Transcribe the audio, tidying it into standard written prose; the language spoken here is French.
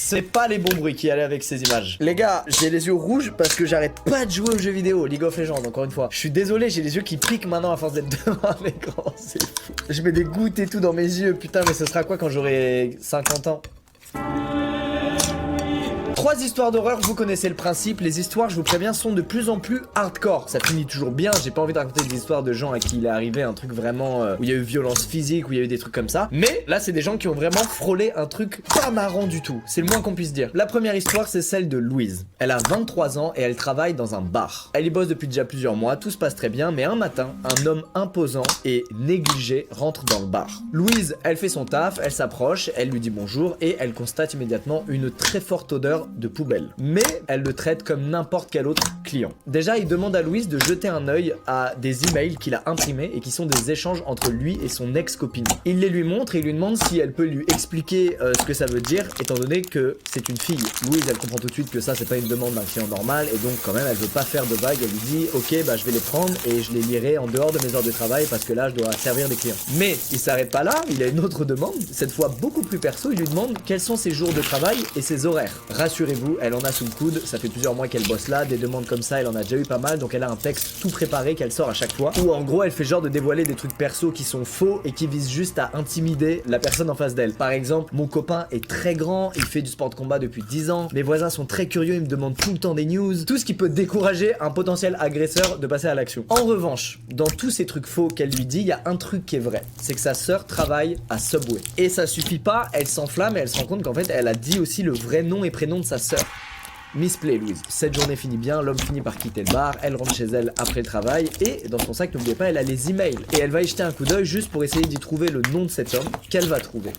C'est pas les bons bruits qui allaient avec ces images. Les gars, j'ai les yeux rouges parce que j'arrête pas de jouer aux jeux vidéo, League of Legends, encore une fois. Je suis désolé, j'ai les yeux qui piquent maintenant à force d'être devant l'écran, c'est fou. Je mets des gouttes et tout dans mes yeux, putain, mais ce sera quoi quand j'aurai 50 ans? 3 histoires d'horreur, vous connaissez le principe, les histoires, je vous préviens, sont de plus en plus hardcore. Ça finit toujours bien, j'ai pas envie de raconter des histoires de gens à qui il est arrivé un truc vraiment où il y a eu violence physique, où il y a eu des trucs comme ça. Mais là, c'est des gens qui ont vraiment frôlé un truc pas marrant du tout, c'est le moins qu'on puisse dire. La première histoire, c'est celle de Louise. Elle a 23 ans et elle travaille dans un bar. Elle y bosse depuis déjà plusieurs mois, tout se passe très bien, mais un matin, un homme imposant et négligé rentre dans le bar. Louise, elle fait son taf, elle s'approche, elle lui dit bonjour et elle constate immédiatement une très forte odeur de poubelle. Mais elle le traite comme n'importe quel autre client. Déjà, il demande à Louise de jeter un œil à des emails qu'il a imprimés et qui sont des échanges entre lui et son ex-copine. Il les lui montre et il lui demande si elle peut lui expliquer ce que ça veut dire, étant donné que c'est une fille. Louise, elle comprend tout de suite que ça, c'est pas une demande d'un client normal et donc quand même, elle veut pas faire de vagues. Elle lui dit, ok, bah je vais les prendre et je les lirai en dehors de mes heures de travail parce que là, je dois servir des clients. Mais il s'arrête pas là, il a une autre demande, cette fois beaucoup plus perso. Il lui demande quels sont ses jours de travail et ses horaires. Rassurez-vous, elle en a sous le coude, ça fait plusieurs mois qu'elle bosse là, des demandes comme ça, elle en a déjà eu pas mal, donc elle a un texte tout préparé qu'elle sort à chaque fois, où en gros elle fait genre de dévoiler des trucs perso qui sont faux et qui visent juste à intimider la personne en face d'elle. Par exemple, mon copain est très grand, il fait du sport de combat depuis 10 ans, mes voisins sont très curieux, ils me demandent tout le temps des news, tout ce qui peut décourager un potentiel agresseur de passer à l'action. En revanche, dans tous ces trucs faux qu'elle lui dit, il y a un truc qui est vrai, c'est que sa sœur travaille à Subway. Et ça suffit pas, elle s'enflamme et elle se rend compte qu'en fait elle a dit aussi le vrai nom et prénom de sa sœur. Misplay Louise. Cette journée finit bien, l'homme finit par quitter le bar, elle rentre chez elle après le travail et dans son sac, n'oubliez pas, elle a les emails. Et elle va y jeter un coup d'œil juste pour essayer d'y trouver le nom de cet homme qu'elle va trouver.